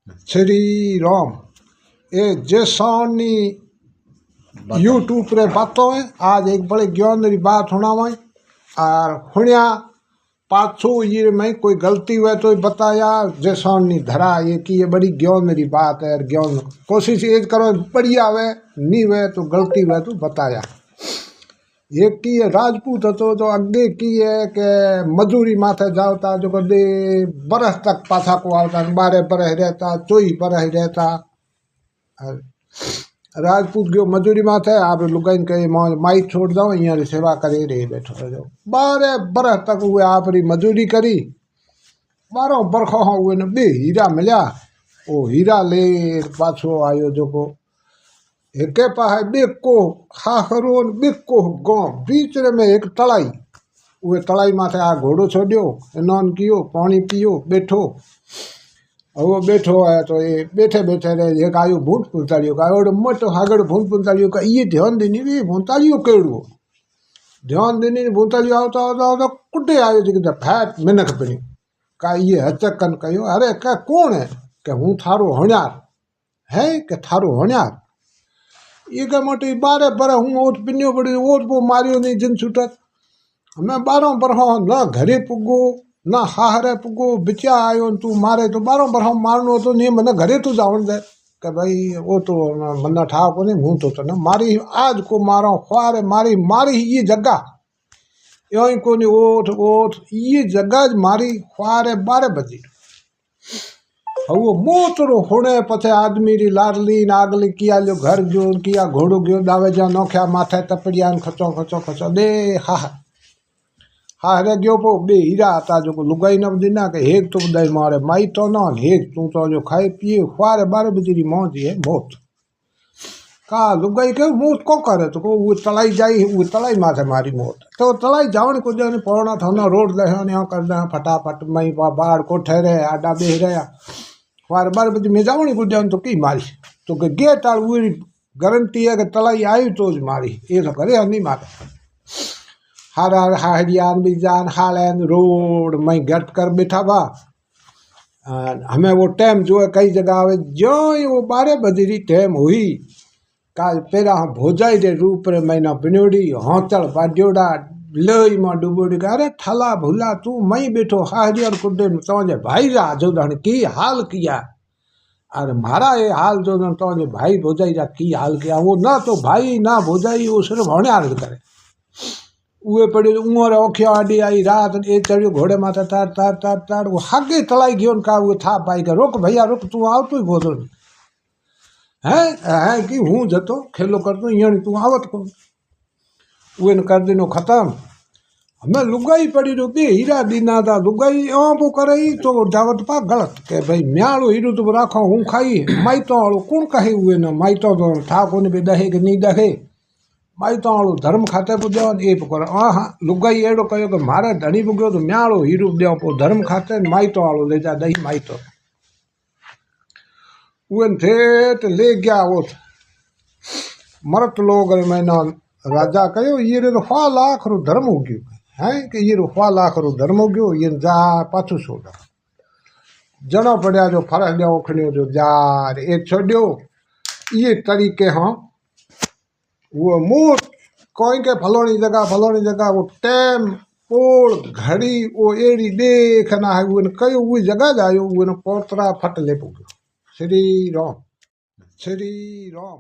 श्री राम। ये जैसानी यूट्यूब पर बातों है। आज एक बड़े ज्ञान री बात होना हुआ और हुनिया पाछो ये मैं कोई गलती हुए तो बताया जैसानी धरा ये कि ये बड़ी ज्ञान री बात है। ज्ञान कोशिश ये करो बढ़िया हुए नहीं हुए तो गलती हुए तो बताया। एक की राजपूत હતો तो अगे की है कि मजूरी माथे जाता जो कदे बरस तक पाछा को आता 12 बरस रहता 24 बरस रहता। राजपूत गयो मजूरी माथे आप लुगाइन कहे माई छोड़ जाओ यहाँ सेवा करे रही बैठो रहो 12 बरस तक हुए आप मजूरी करी 12 बरखों हुए ने 2 हीरा मिल्या। वो हीरा ले पाछो आयो जो को एक पास बेको हाखरो बेको गांव बीच में एक तलाई वो तलाई माथे आ घोड़ो छोड़ो स्नान कियो पानी पियो बैठो। वो बैठो है तो ये बैठे बैठे रहे एक आयो भूत पुंतालियो का और मोटो हागड़ भूत पुंतालियो का ये ध्यान देनी भी भूतालियो केड़ो ध्यान देनी भूतालियो आवता आवता कुटे आयो जी के फैट मिनख पड़ी का ये हचकन कहो अरे का कौन है के हूँ थारो हण्यार है के थारो हण्यार ये क्या मोटी 12 बरस हूँ ओट पिन्यो पड़ी ओट वो मारियो नहीं जिन छूटत मैं 12 बरस ना घरे पुगो ना हाहरे पुगो बिचा आयो तू मारे तो 12 बरस मारनो तो नहीं मने घरे तो जावन दे कि भाई वो तो मन्ना ठा को नहीं हूँ तो ना मारी आज को मारो ख्वारे मारी मारी ये जगह यो को नहीं ओठ ओठ ये जगह मारी ख्वारे 12 बजे वो मोतरो होने पछे आदमी री लाडली नागली किया जो घर जो किया घोड़ो गयो दावे जा नोख्या माथे तपड़िया खचो खचो खचो दे हा हा रे गयो पो 2 हीरा था जो लुगाई न दिना के एक तो दई मारे माई तो ना एक तू तो जो खाए पिए ख्वारे 12 बजे री मौज है मौत का लुगाई के मौत को करे तो वो तलाई जाई वो तलाई माथे मारी मौत तो तलाई जावन को जने पौना थाना रोड ले ने कर दे फटाफट मई बाहर को ठहरे आडा बे रहा ख्वारे 12 बजे में जावनी को जान तो की मारी तो के गेट आल वो गारंटी है कि तलाई आई तो ज मारी ये तो करे नहीं मारे हर हर हरियाण भी जान हालैंड रोड मैं गट कर बैठा बा हमें वो टाइम जो है कई जगह आवे जो वो 12 बजे री टाइम हुई का पेरा भोजाई रे रूप रे मैना बिनोड़ी हाथल बाड्योड़ा लई में डूबोड़ी अरे ठला भूला तू मई बैठो हरियर कुड्डे तोजे भाई रा जो की हाल किया अरे मारा ये हाल जो तोजे भाई भोजाई रा की हाल किया वो ना तो भाई ना भोजाई वो सिर्फ होने हाल करे उए पड़े उमर औखिया आडी आई रात ए चढ़ियो घोड़े माथे तार तार तार तार वो हागे तलाई गयो का वो था पाई के रुक भैया रुक तू आव तो बोलो है कि हूँ जतो खेलो करतो यहाँ तू आवत को उन कर दिनो खत्म हमें लुगाई पड़ी रुपी हीरा दीना था लुगाई वो करे तो जावत पा गलत के भाई म्याड़ो हीरो तो राखो हूँ खाई माइतो वालों कौन कहे हुए न माइतो तो था को भी दहे कि नहीं दहे माइतो वालों धर्म खाते पुजो ए पकड़ हाँ लुगाई एड़ो कहो कि मारे धनी पुगो तो म्याड़ो हीरो दो पो धर्म खाते माइतो वालों ले जा दही माइतो उन ठेठ ले गया वो मरत लोग मैंने राजा कहो ये रे 1 लाख रो धर्म हो गयो है कि ये 1 लाख रो धर्म हो गयो ये जा पाछू छोड़ा जनो पड़ा जो फरक दिया ओखड़ियो जो जा ये छोड़ियो ये तरीके हाँ वो मुँह कोई के फलोनी जगह वो टाइम पोड़ घड़ी वो एड़ी देखना है वो कई वो जगह जायो वो पोतरा फट ले पुगो श्री राम श्री राम।